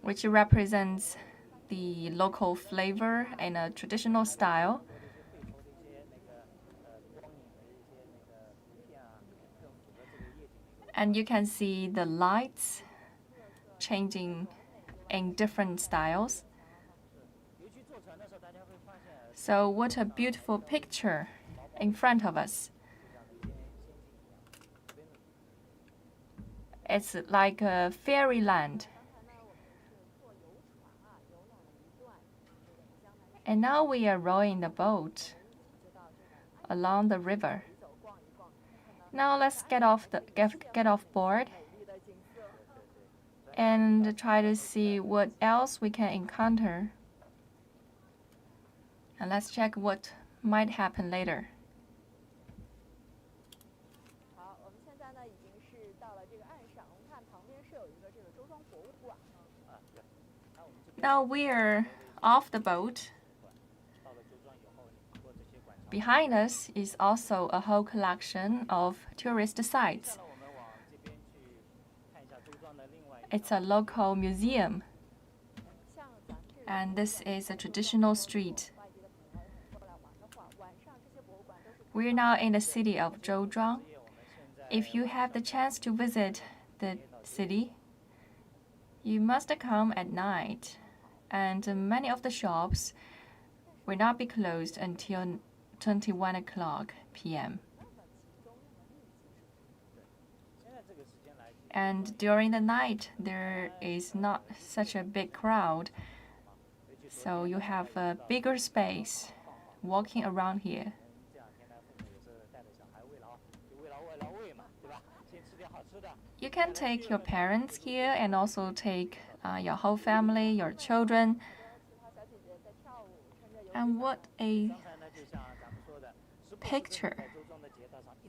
which represents the local flavor and a traditional style. And you can see the lights changing in different styles. So what a beautiful picture in front of us. It's like a fairyland. And now we are rowing the boat along the river. Now let's get off board and try to see what else we can encounter. And let's check what might happen later. Now we're off the boat. Behind us is also a whole collection of tourist sites. It's a local museum, and this is a traditional street. We're now in the city of Zhouzhuang. If you have the chance to visit the city, you must come at night, and many of the shops will not be closed until 21 o'clock p.m. And during the night, there is not such a big crowd, so you have a bigger space walking around here. You can take your parents here and also take your whole family, your children. And what a picture.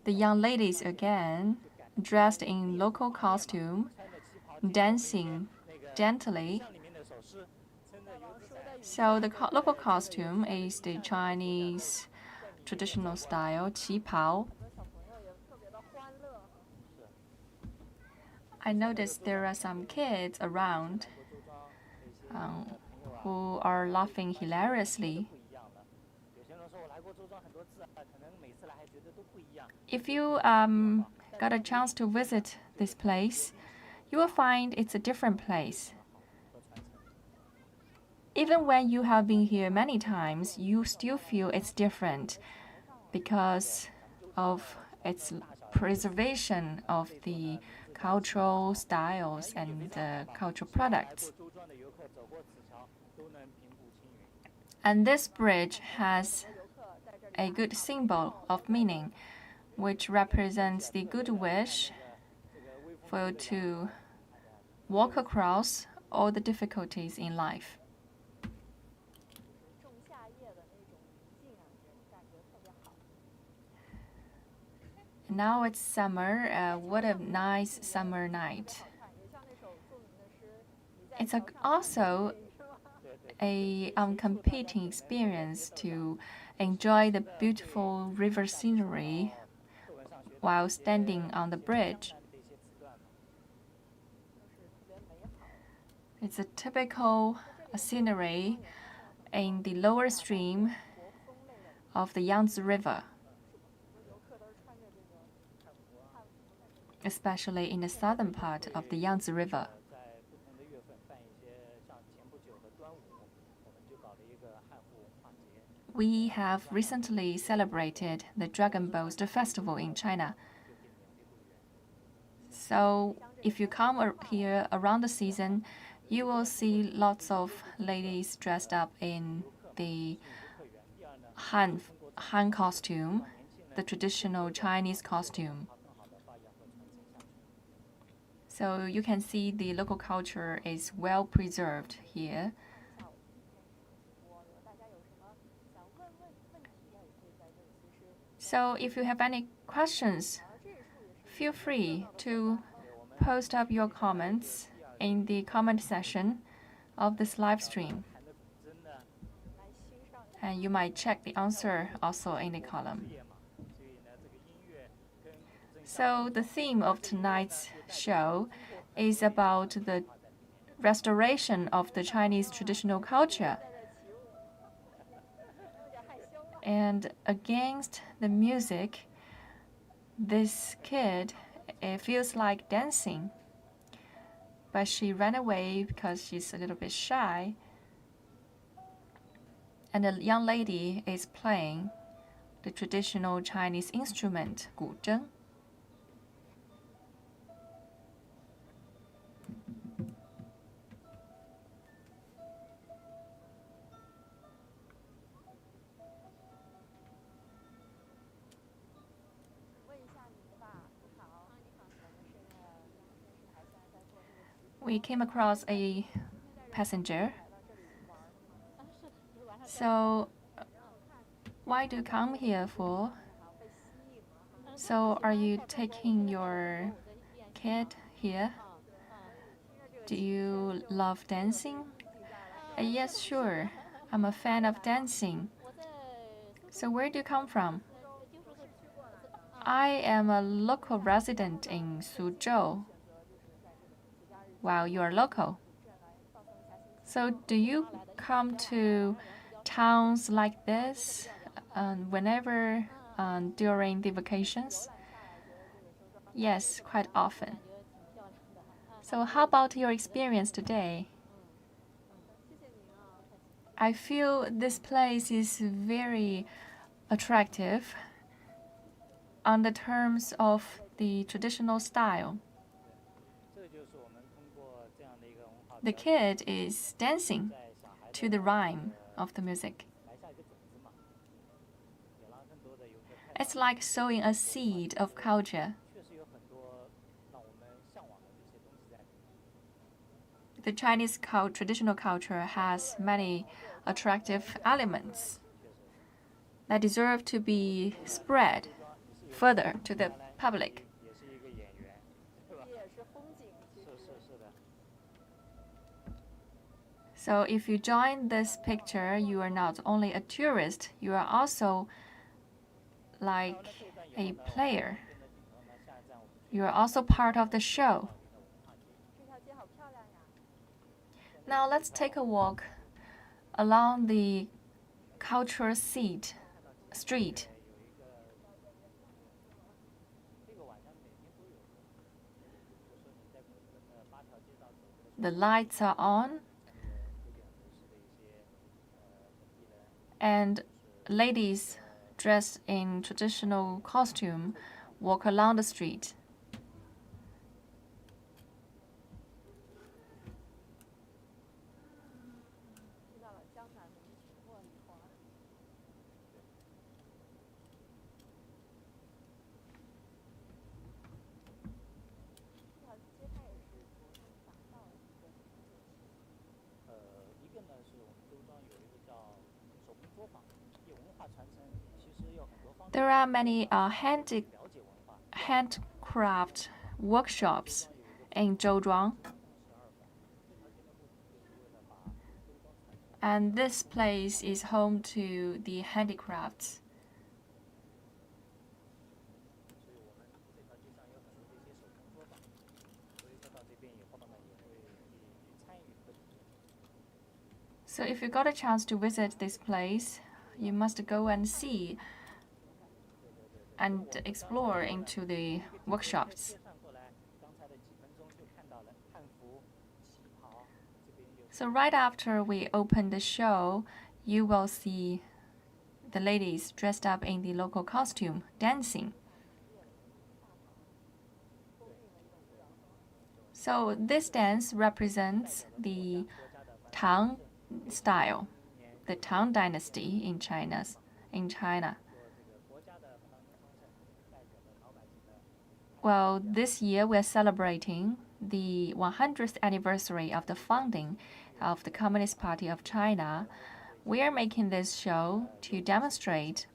The young ladies again, dressed in local costume, dancing gently. So the local costume is the Chinese traditional style, qipao. I noticed there are some kids around who are laughing hilariously. If you got a chance to visit this place, you will find it's a different place. Even when you have been here many times, you still feel it's different because of its preservation of the cultural styles and cultural products. And this bridge has a good symbol of meaning, which represents the good wish for you to walk across all the difficulties in life. Now it's summer. What a nice summer night. It's also a competing experience to enjoy the beautiful river scenery while standing on the bridge. It's a typical scenery in the lower stream of the Yangtze River, especially in the southern part of the Yangtze River. We have recently celebrated the Dragon Boat Festival in China. So if you come here around the season, you will see lots of ladies dressed up in the Han costume, the traditional Chinese costume. So you can see the local culture is well preserved here. So if you have any questions, feel free to post up your comments in the comment section of this live stream. And you might check the answer also in the column. So the theme of tonight's show is about the restoration of the Chinese traditional culture. And against the music, this kid, it feels like dancing. But she ran away because she's a little bit shy. And the young lady is playing the traditional Chinese instrument, 古筝. We came across a passenger. So, why do you come here for? So, are you taking your kid here? Do you love dancing? Yes, sure. I'm a fan of dancing. So, where do you come from? I am a local resident in Suzhou. Wow, you are local. So, do you come to towns like this whenever during the vacations? Yes, quite often. So, how about your experience today? I feel this place is very attractive on the terms of the traditional style. The kid is dancing to the rhyme of the music. It's like sowing a seed of culture. The Chinese traditional culture has many attractive elements that deserve to be spread further to the public. So if you join this picture, you are not only a tourist, you are also like a player. You are also part of the show. Now let's take a walk along the cultural street. The lights are on, and ladies dressed in traditional costume walk along the street. There are many handcraft workshops in Zhouzhuang. And this place is home to the handicrafts. So if you got a chance to visit this place, you must go and see and explore into the workshops. So right after we open the show, you will see the ladies dressed up in the local costume dancing. So this dance represents the Tang style, the Tang dynasty in China. Well, this year we're celebrating the 100th anniversary of the founding of the Communist Party of China. We are making this show to demonstrate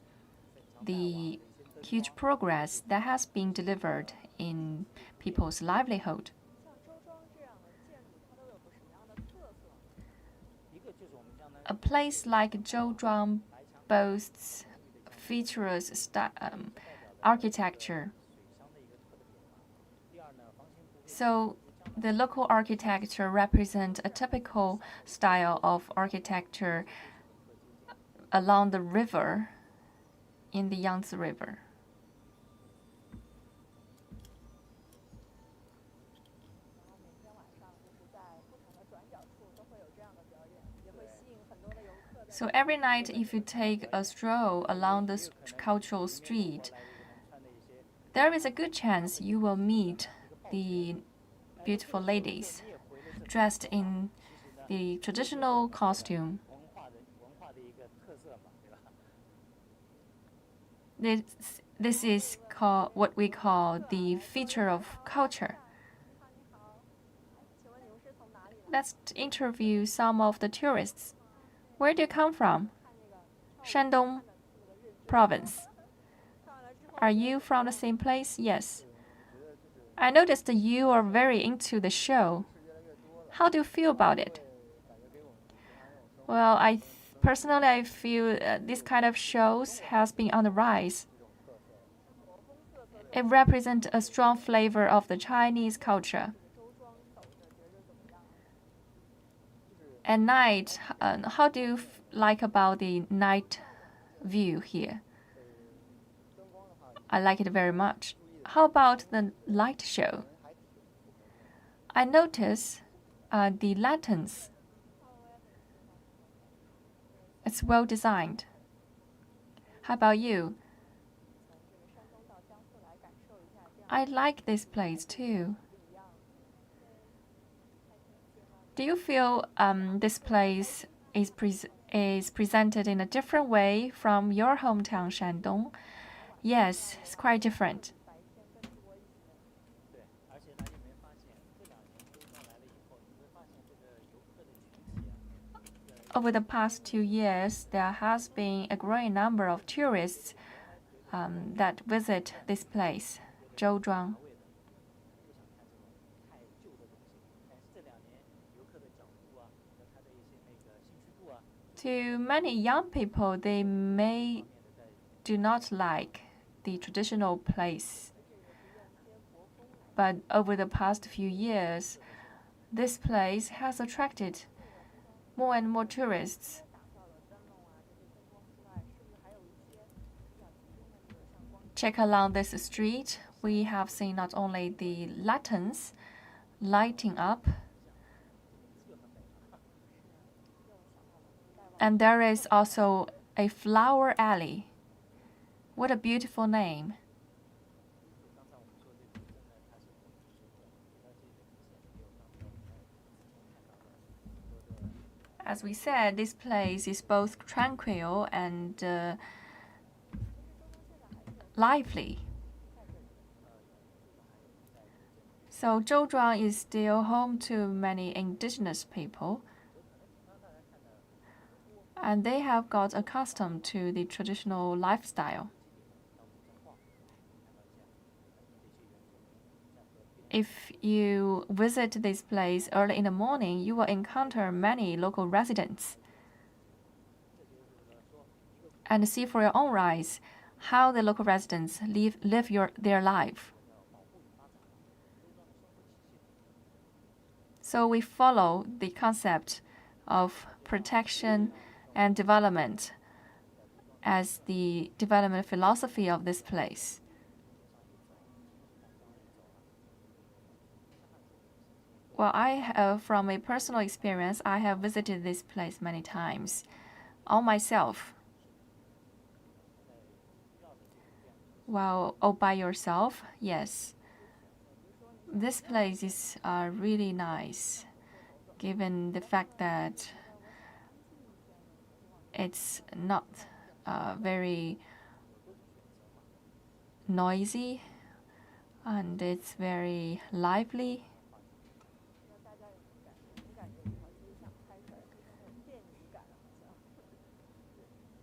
the huge progress that has been delivered in people's livelihood. A place like Zhouzhuang boasts featureless architecture. So the local architecture represents a typical style of architecture along the river in the Yangtze River. So every night, if you take a stroll along the cultural street, there is a good chance you will meet the beautiful ladies dressed in the traditional costume. This is called what we call the feature of culture. Let's interview some of the tourists. Where do you come from? Shandong province. Are you from the same place? Yes. I noticed that you are very into the show. How do you feel about it? Well, personally, I feel this kind of shows has been on the rise. It represents a strong flavor of the Chinese culture. At night, how do you like about the night view here? I like it very much. How about the light show? I notice the lanterns. It's well designed. How about you? I like this place too. Do you feel this place is presented in a different way from your hometown, Shandong? Yes, it's quite different. Over the past 2 years, there has been a growing number of tourists that visit this place, Zhouzhuang. To many young people, they may do not like the traditional place. But over the past few years, this place has attracted more and more tourists. Check along this street, we have seen not only the lanterns lighting up, and there is also a flower alley. What a beautiful name. As we said, this place is both tranquil and lively. So Zhouzhuang is still home to many indigenous people, and they have got accustomed to the traditional lifestyle. If you visit this place early in the morning, you will encounter many local residents and see for your own eyes how the local residents live their life. So we follow the concept of protection and development as the development philosophy of this place. Well, from a personal experience, I have visited this place many times, all myself. Well, all by yourself? Yes. This place is really nice, given the fact that it's not very noisy and it's very lively.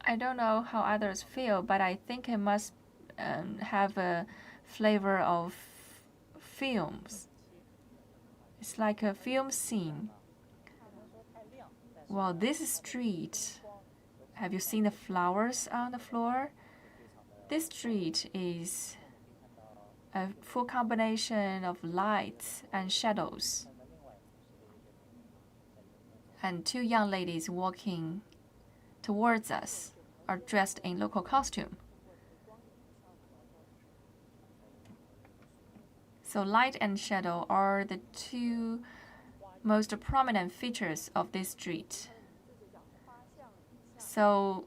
I don't know how others feel, but I think it must have a flavor of films. It's like a film scene. Well, this street, have you seen the flowers on the floor? This street is a full combination of lights and shadows. And two young ladies walking towards us are dressed in local costume. So light and shadow are the two most prominent features of this street. So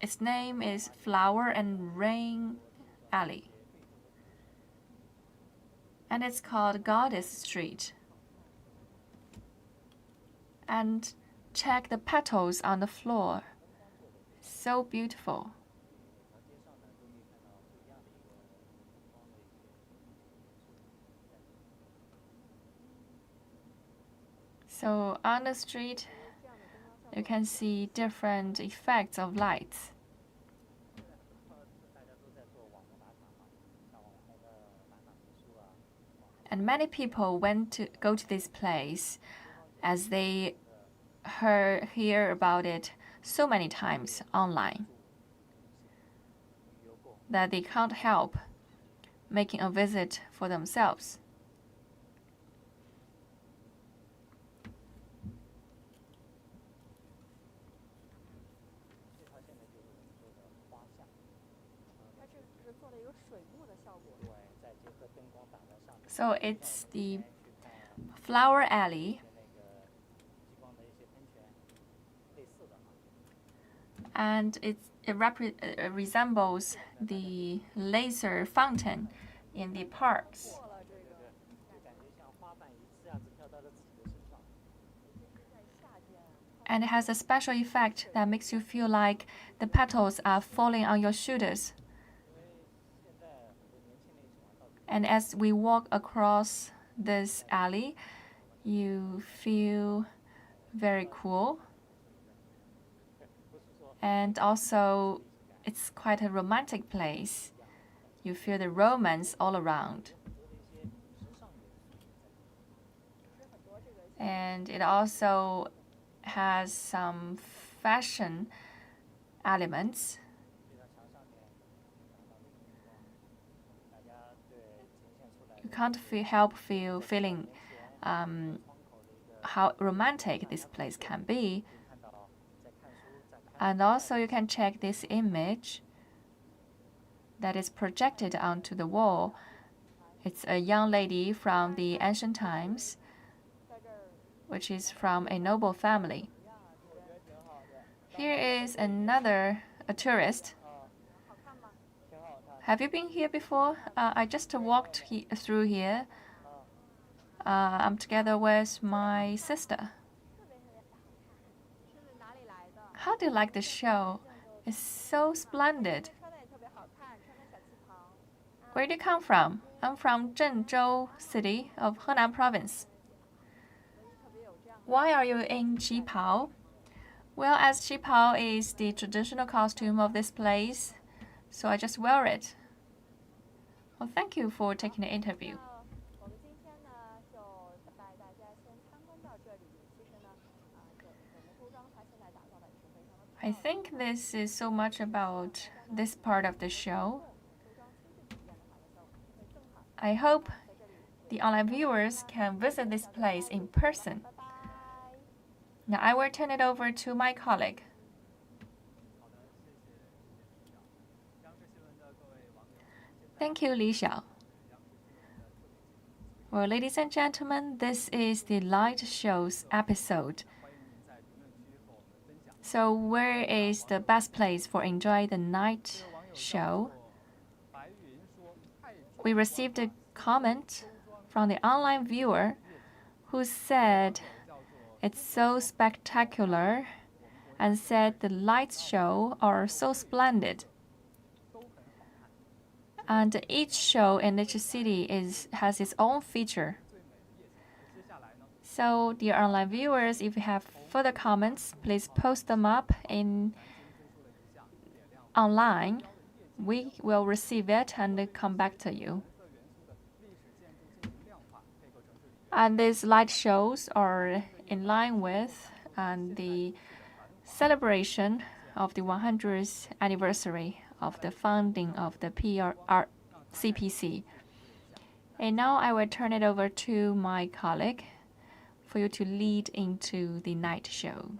its name is Flower and Rain Alley. And it's called Goddess Street. And check the petals on the floor. So beautiful. So on the street, you can see different effects of lights. And many people went to go to this place as they hear about it so many times online that they can't help making a visit for themselves. So it's the Flower Alley, and it resembles the laser fountain in the parks. And it has a special effect that makes you feel like the petals are falling on your shoulders. And as we walk across this alley, you feel very cool. And also, it's quite a romantic place. You feel the romance all around. And it also has some fashion elements. You can't help feeling how romantic this place can be. And also you can check this image that is projected onto the wall. It's a young lady from the ancient times, which is from a noble family. Here is a tourist. Have you been here before? I just walked through here. I'm together with my sister. How do you like the show? It's so splendid. Where do you come from? I'm from Zhengzhou city of Henan province. Why are you in qipao? Well, as qipao is the traditional costume of this place, so I just wear it. Well, thank you for taking the interview. I think this is so much about this part of the show. I hope the online viewers can visit this place in person. Now I will turn it over to my colleague. Thank you, Li Xiao. Well, ladies and gentlemen, this is the light shows episode. So where is the best place for enjoying the night show? We received a comment from the online viewer who said it's so spectacular and said the light show are so splendid. And each show in each city has its own feature. So, dear online viewers, if you have further comments, please post them up online. We will receive it and come back to you. And these light shows are in line with the celebration of the 100th anniversary of the founding of the CPC. And now I will turn it over to my colleague for you to lead into the night show.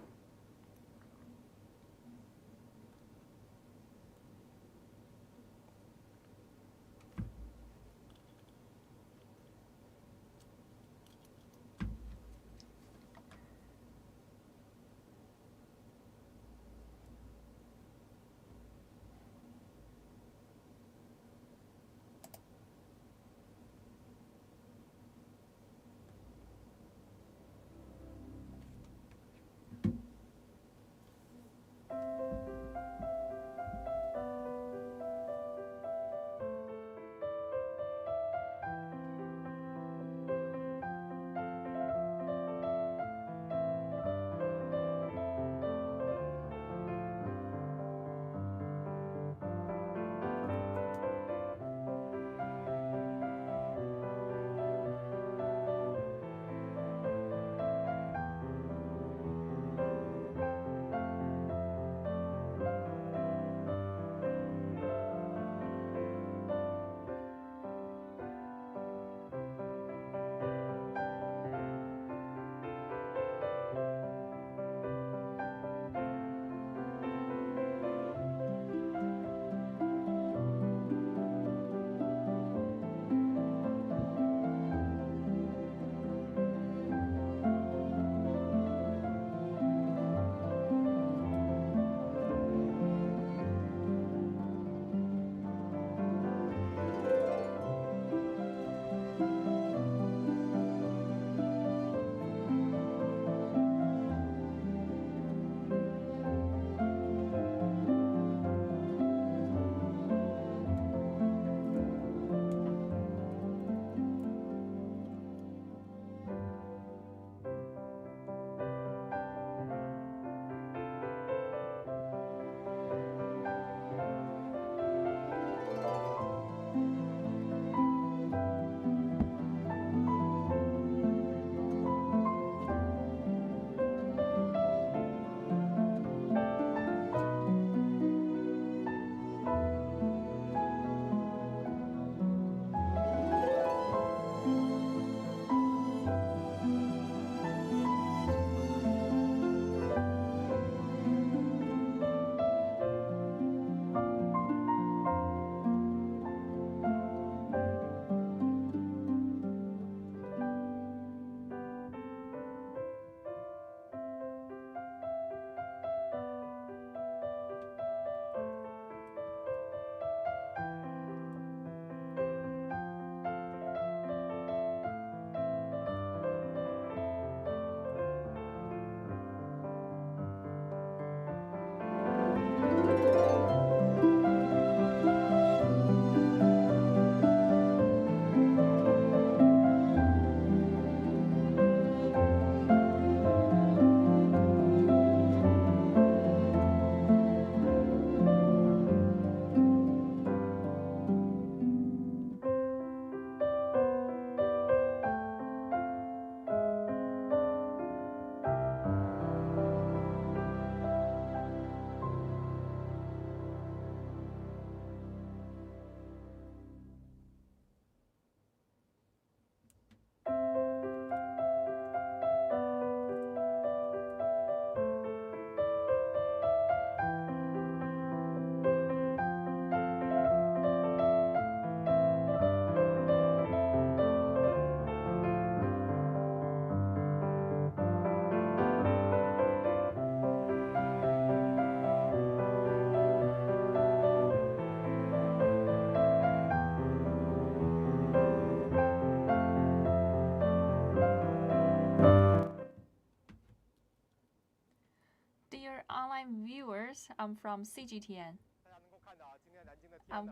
Dear online viewers, I'm from CGTN.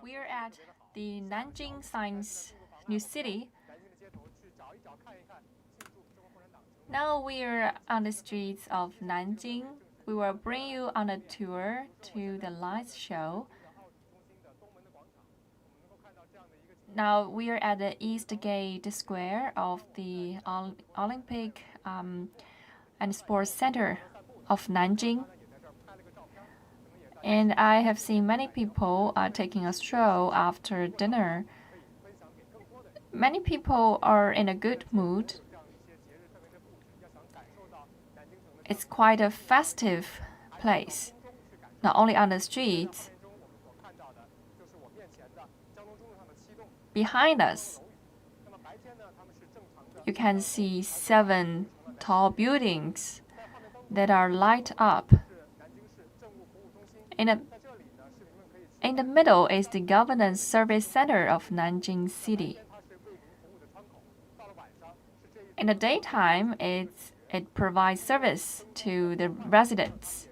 We're at the Nanjing Science New City. Now we're on the streets of Nanjing. We will bring you on a tour to the light show. Now we're at the East Gate Square of the Olympic and Sports Center of Nanjing. And I have seen many people taking a stroll after dinner. Many people are in a good mood. It's quite a festive place, not only on the streets. Behind us, you can see 7 tall buildings that are light up. In the middle is the Governance Service Center of Nanjing City. In the daytime, it provides service to the residents,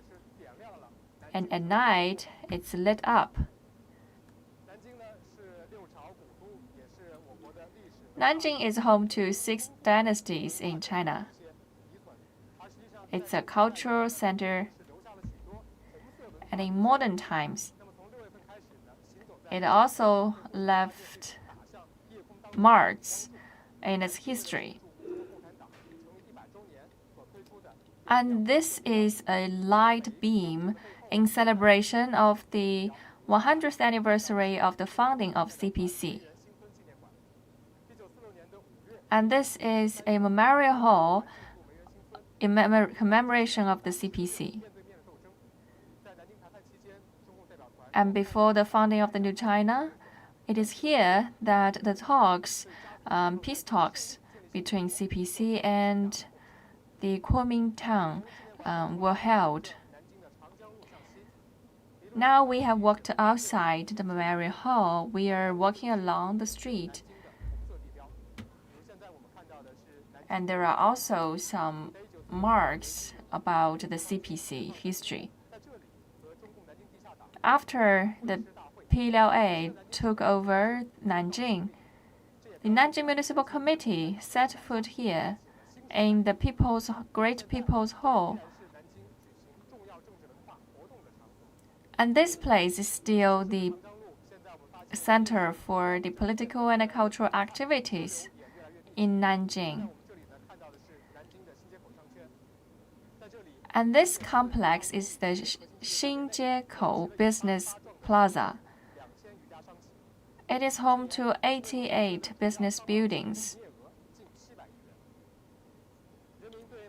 and at night, it's lit up. Nanjing is home to 6 dynasties in China. It's a cultural center, and in modern times, it also left marks in its history. And this is a light beam in celebration of the 100th anniversary of the founding of CPC. And this is a memorial hall in commemoration of the CPC. And before the founding of the New China, it is here that the peace talks between CPC and the Kuomintang were held. Now we have walked outside the memorial hall. We are walking along the street. And there are also some marks about the CPC history. After the PLA took over Nanjing, the Nanjing Municipal Committee set foot here in the Great People's Hall. And this place is still the center for the political and cultural activities in Nanjing. And this complex is the Xinjiekou Business Plaza. It is home to 88 business buildings.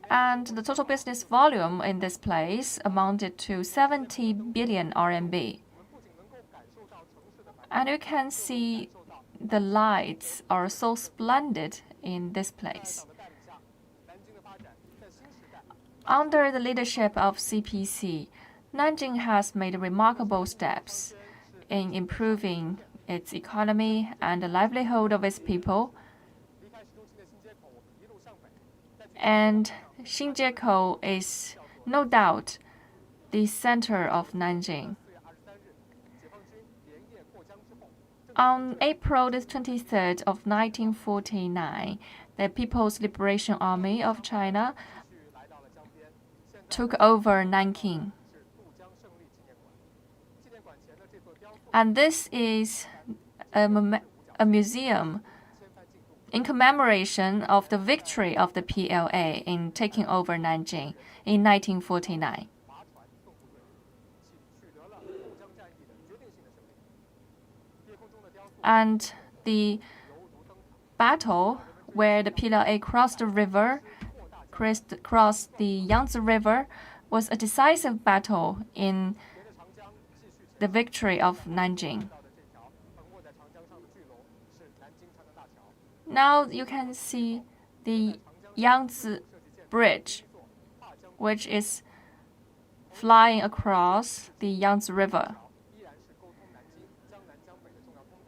And the total business volume in this place amounted to 70 billion RMB. And you can see the lights are so splendid in this place. Under the leadership of CPC, Nanjing has made remarkable steps in improving its economy and the livelihood of its people. And Xinjiekou is no doubt the center of Nanjing. On April the 23rd of 1949, the People's Liberation Army of China took over Nanking. And this is a museum in commemoration of the victory of the PLA in taking over Nanjing in 1949. And the battle where the PLA crossed the Yangtze River was a decisive battle in the victory of Nanjing. Now you can see the Yangtze Bridge, which is flying across the Yangtze River.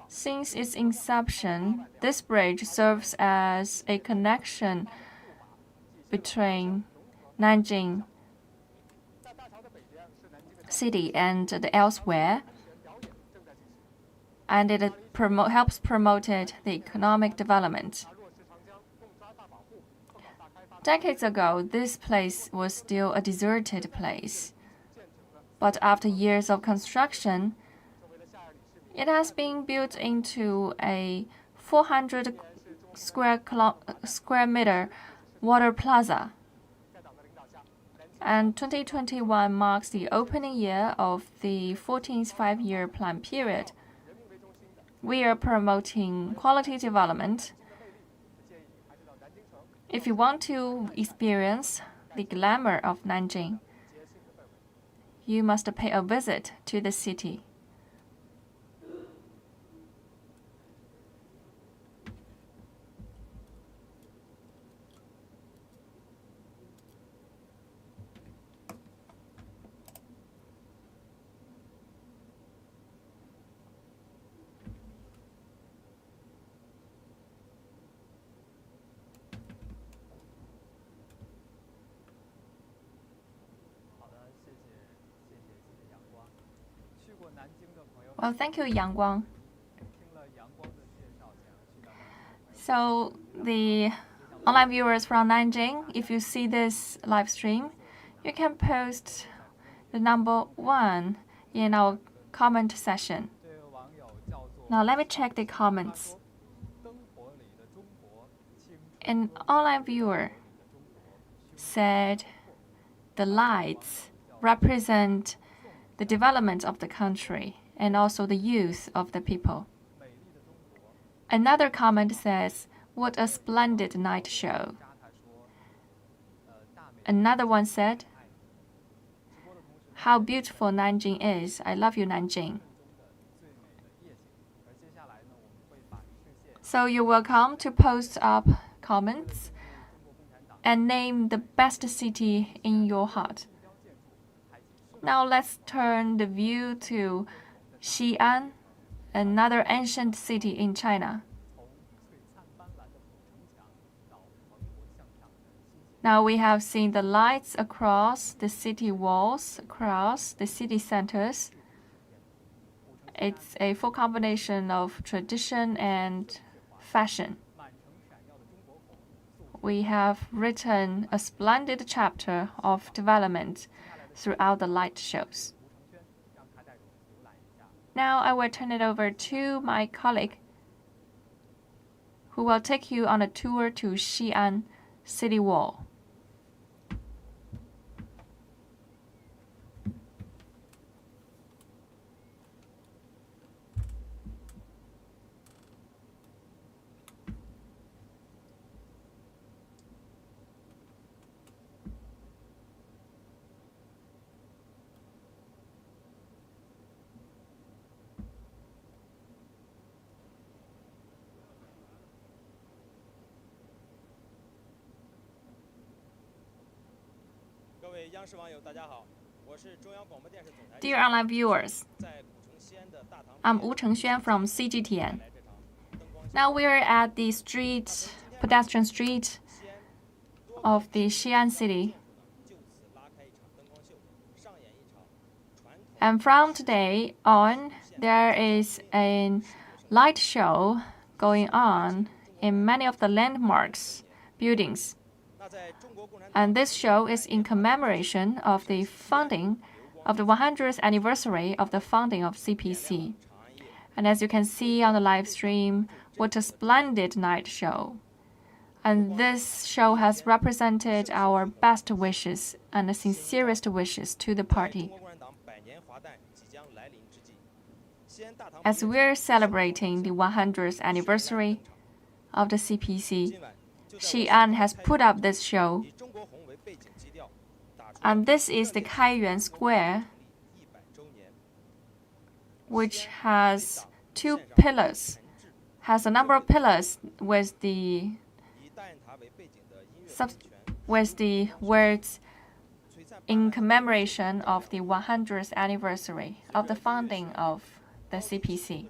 Since its inception, this bridge serves as a connection between Nanjing City and the elsewhere, and it helps promote the economic development. Decades ago, this place was still a deserted place, but after years of construction, it has been built into a 400 square meter water plaza. And 2021 marks the opening year of the 14th five-year plan period. we are promoting quality development. If you want to experience the glamour of Nanjing, you must pay a visit to the city. Well, thank you, Yang Guang. So, the online viewers from Nanjing, if you see this live stream, you can post the number 1 in our comment session. Now, let me check the comments. An online viewer said the lights represent the development of the country and also the youth of the people. Another comment says, "What a splendid night show." Another one said, "How beautiful Nanjing is. I love you, Nanjing." So you're welcome to post up comments and name the best city in your heart. Now let's turn the view to Xi'an, another ancient city in China. Now we have seen the lights across the city walls, across the city centers. It's a full combination of tradition and fashion. We have written a splendid chapter of development throughout the light shows. Now I will turn it over to my colleague, who will take you on a tour to Xi'an City Wall. Dear online viewers, I'm Wu Chengxuan from CGTN. Now we're at the pedestrian street of the Xi'an city. And from today on, there is a light show going on in many of the landmarks buildings. And this show is in commemoration of the founding of the 100th anniversary of the founding of CPC. And as you can see on the live stream, what a splendid night show. And this show has represented our best wishes and the sincerest wishes to the party. As we're celebrating the 100th anniversary of the CPC, Xi'an has put up this show. And this is the Kaiyuan Square, which has two pillars, has a number of pillars with the words in commemoration of the 100th anniversary of the founding of the CPC.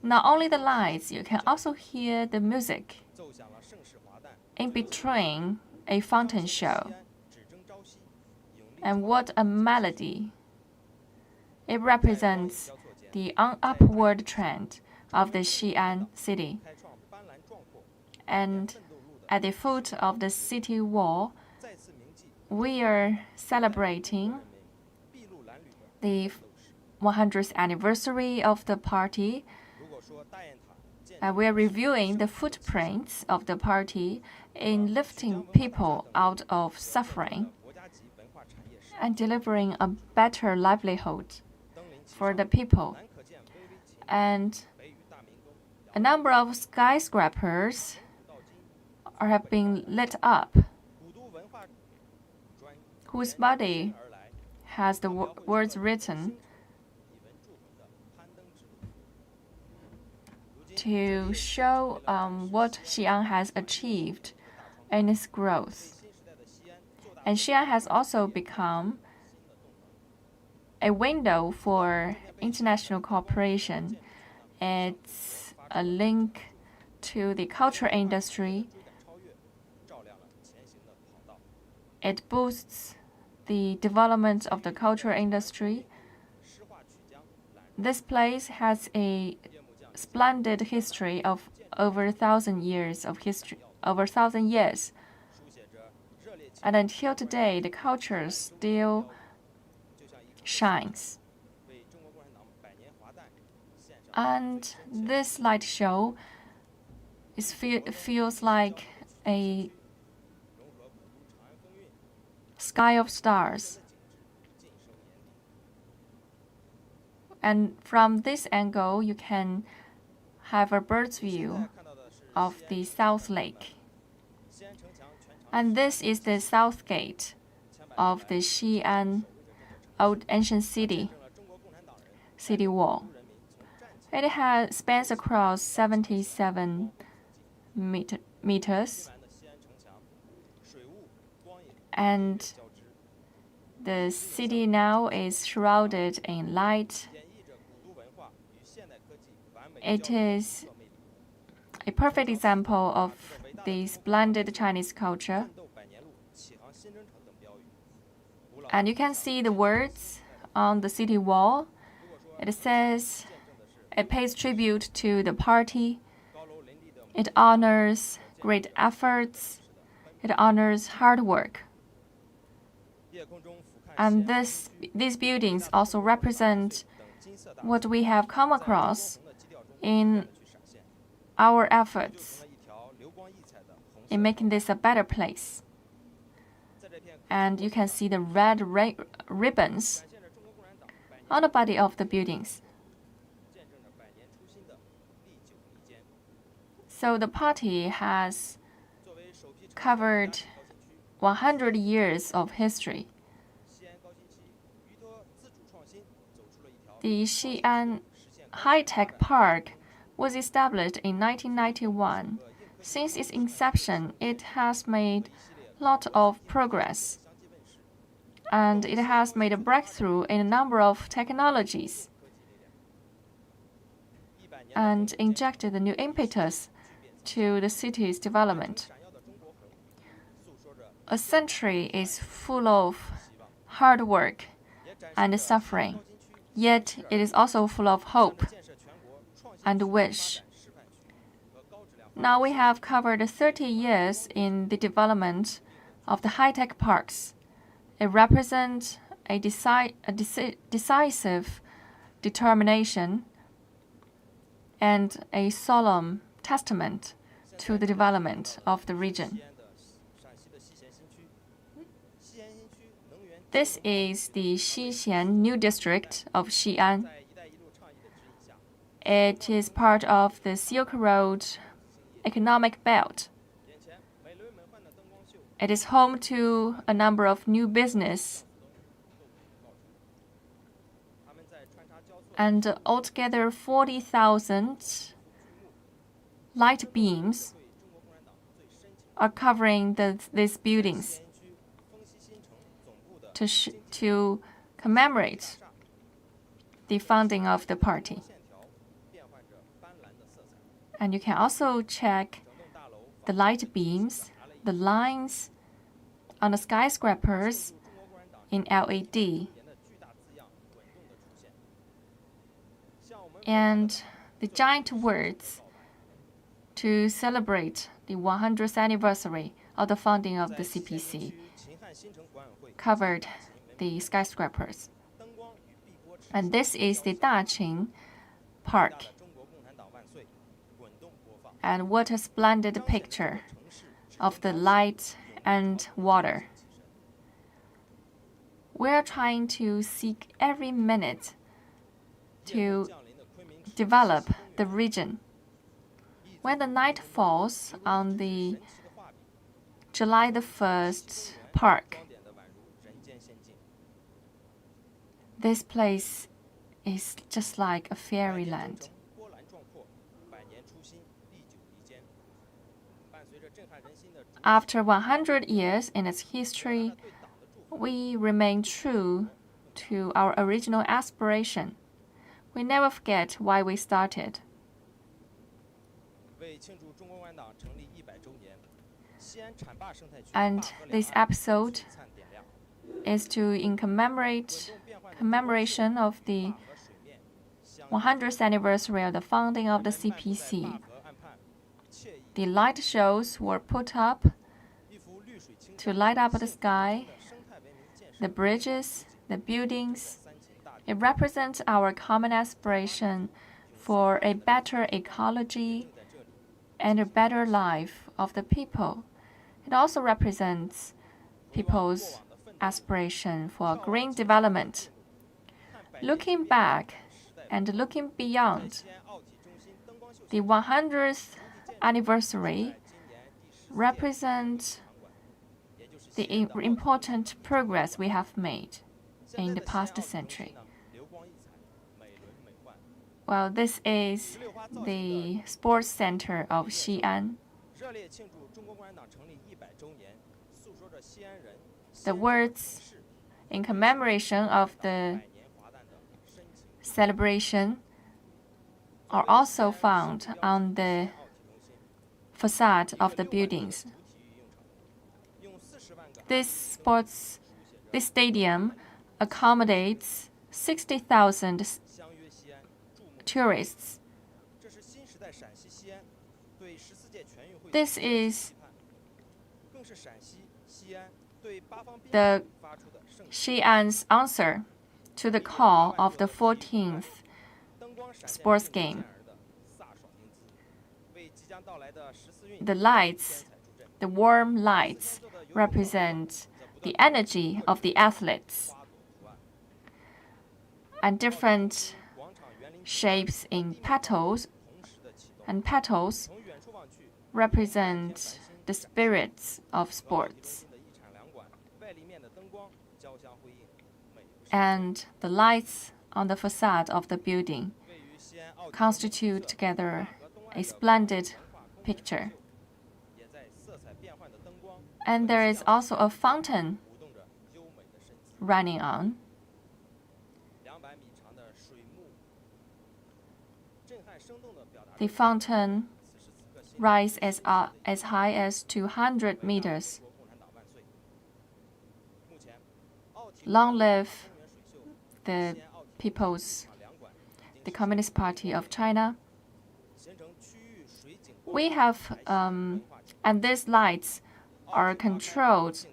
Not only the lights, you can also hear the music in between a fountain show. And what a melody! It represents the upward trend of the Xi'an city. And at the foot of the city wall, we are celebrating the 100th anniversary of the party. And we are reviewing the footprints of the party in lifting people out of suffering and delivering a better livelihood for the people. And a number of skyscrapers have been lit up, whose body has the words written to show what Xi'an has achieved in its growth. And Xi'an has also become a window for international cooperation. It's a link to the culture industry. It boosts the development of the culture industry. This place has a splendid history of over 1,000 years of history, over 1,000 years. And until today, the culture still shines. And this light show feels like a sky of stars. And from this angle, you can have a bird's view of the South Lake. And this is the south gate of the Xi'an old ancient city wall. It spans across 77 meters. And the city now is shrouded in light. It is a perfect example of the splendid Chinese culture. And you can see the words on the city wall. It says it pays tribute to the party. It honors great efforts. It honors hard work. And these buildings also represent what we have come across in our efforts in making this a better place. And you can see the red ribbons on the body of the buildings. So the party has covered 100 years of history. The Xi'an High-Tech Park was established in 1991. Since its inception, it has made a lot of progress, and it has made a breakthrough in a number of technologies and injected a new impetus to the city's development. A century is full of hard work and suffering, yet it is also full of hope and wish. Now we have covered 30 years in the development of the high-tech parks. It represents a decisive determination and a solemn testament to the development of the region. This is the Xixian New District of Xi'an. It is part of the Silk Road economic belt. It is home to a number of new business. And altogether 40,000 light beams are covering these buildings to commemorate the founding of the party. And you can also check the light beams, the lines on the skyscrapers in LED. And the giant words to celebrate the 100th anniversary of the founding of the CPC covered the skyscrapers. And this is the Dazzling Park. And what a splendid picture of the light and water. We're trying to seek every minute to develop the region. When the night falls on the July the 1st park, this place is just like a fairyland. After 100 years in its history, we remain true to our original aspiration. We never forget why we started. And this episode is in commemoration of the 100th anniversary of the founding of the CPC. The light shows were put up to light up the sky, the bridges, the buildings. It represents our common aspiration for a better ecology and a better life of the people. It also represents people's aspiration for green development. Looking back and looking beyond, the 100th anniversary represents the important progress we have made in the past century. Well, this is the sports center of Xi'an. The words in commemoration of the celebration are also found on the facade of the buildings. This stadium accommodates 60,000 tourists. This is the Xi'an's answer to the call of the 14th sports game. The lights, the warm lights, represent the energy of the athletes, and different shapes in petals represent the spirits of sports. And the lights on the facade of the building constitute together a splendid picture. And there is also a fountain running on. The fountain rises as high as 200 meters. Long live the Communist Party of China. We have, and these lights are controlled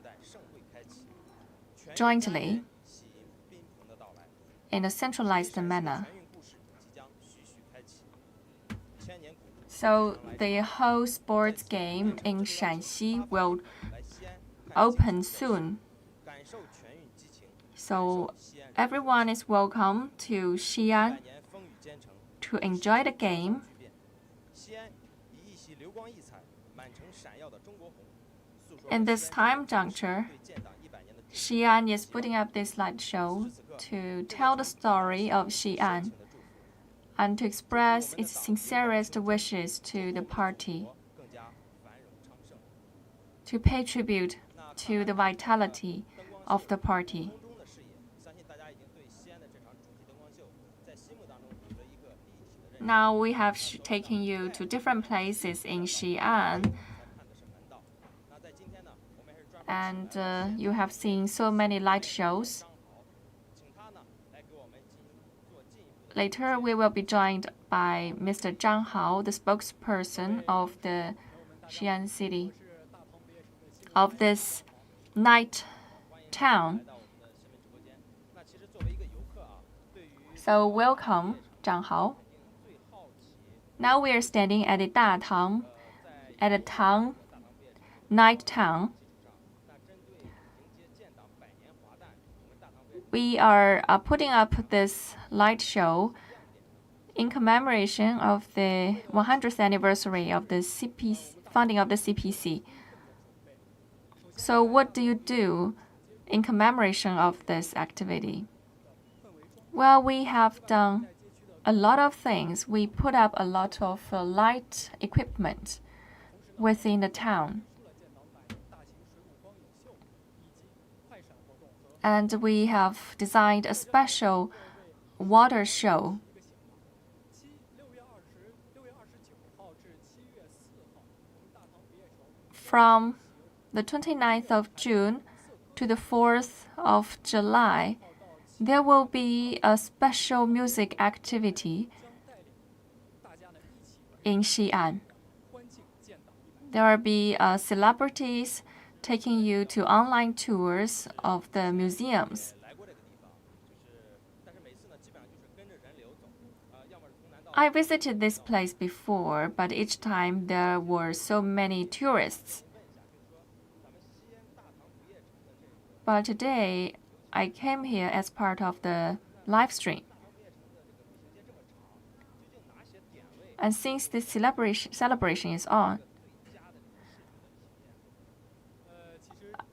jointly in a centralized manner. So the whole sports game in Shaanxi will open soon. So everyone is welcome to Xi'an to enjoy the game. In this time juncture, Xi'an is putting up this light show to tell the story of Xi'an and to express its sincerest wishes to the party, to pay tribute to the vitality of the party. Now we have taken you to different places in Xi'an, and you have seen so many light shows. Later, we will be joined by Mr. Zhang Hao, the spokesperson of the Xi'an city, of this night town. So welcome, Zhang Hao. Now we are standing at the Datang, at the Tang night town. We are putting up this light show in commemoration of the 100th anniversary of the founding of the CPC. So what do you do in commemoration of this activity? Well, we have done a lot of things. We put up a lot of light equipment within the town. And we have designed a special water show. From the 29th of June to the 4th of July, there will be a special music activity in Xi'an. There will be celebrities taking you to online tours of the museums. I visited this place before, but each time there were so many tourists. But today, I came here as part of the live stream. And since this celebration is on,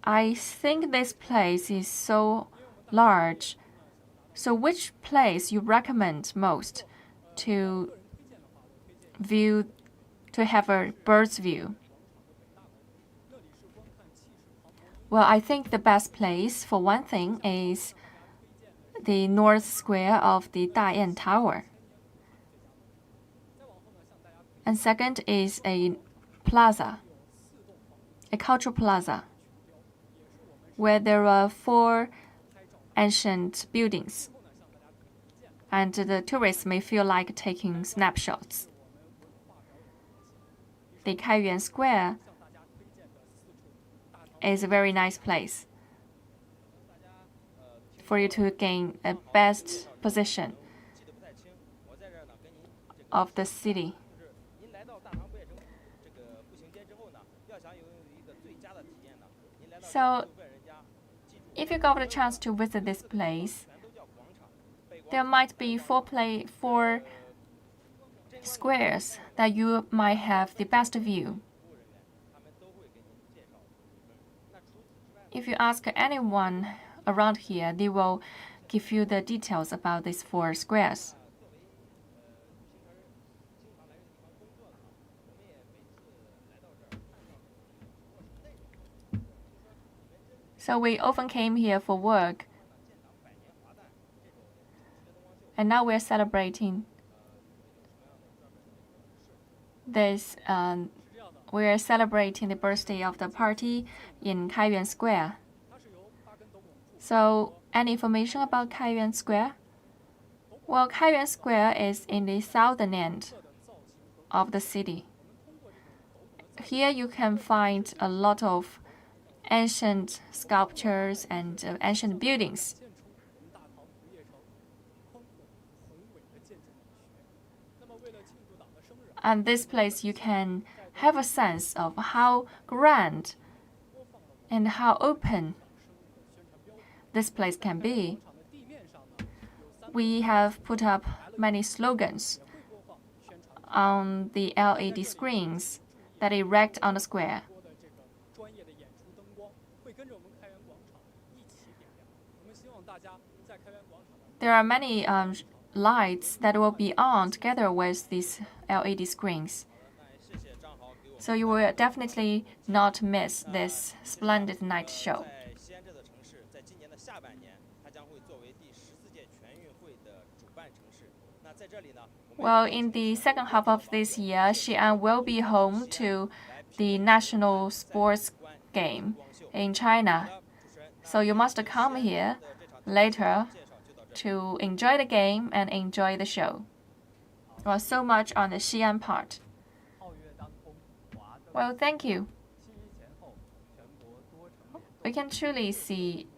I think this place is so large. So which place you recommend most to have a bird's view? Well, I think the best place, for one thing, is the north square of the Dayan Tower. And second is a plaza, a cultural plaza, where there are 4 ancient buildings. And the tourists may feel like taking snapshots. The Kaiyuan Square is a very nice place for you to gain a best position of the city. So, if you got a chance to visit this place, there might be 4 squares that you might have the best view. If you ask anyone around here, they will give you the details about these 4 squares. So we often came here for work. And now we're celebrating this. We're celebrating the birthday of the party in Kaiyuan Square. So, any information about Kaiyuan Square? Well, Kaiyuan Square is in the southern end of the city. Here you can find a lot of ancient sculptures and ancient buildings. And this place you can have a sense of how grand and how open this place can be. We have put up many slogans on the LED screens that erect on the square. There are many lights that will be on together with these LED screens. So you will definitely not miss this splendid night show. Well, in the second half of this year, Xi'an will be home to the national sports game in China. So you must come here later to enjoy the game and enjoy the show. Well, so much on the Xi'an part. Well, thank you. We can truly see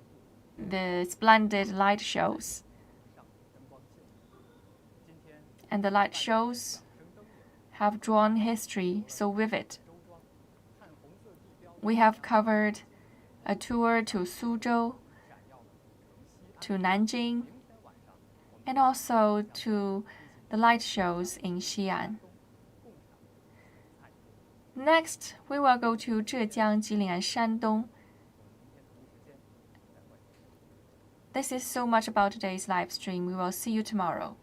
the splendid light shows. And the light shows have drawn history so vivid. We have covered a tour to Suzhou, to Nanjing, and also to the light shows in Xi'an. Next, we will go to Zhejiang, Jilin, and Shandong. This is so much about today's live stream. We will see you tomorrow.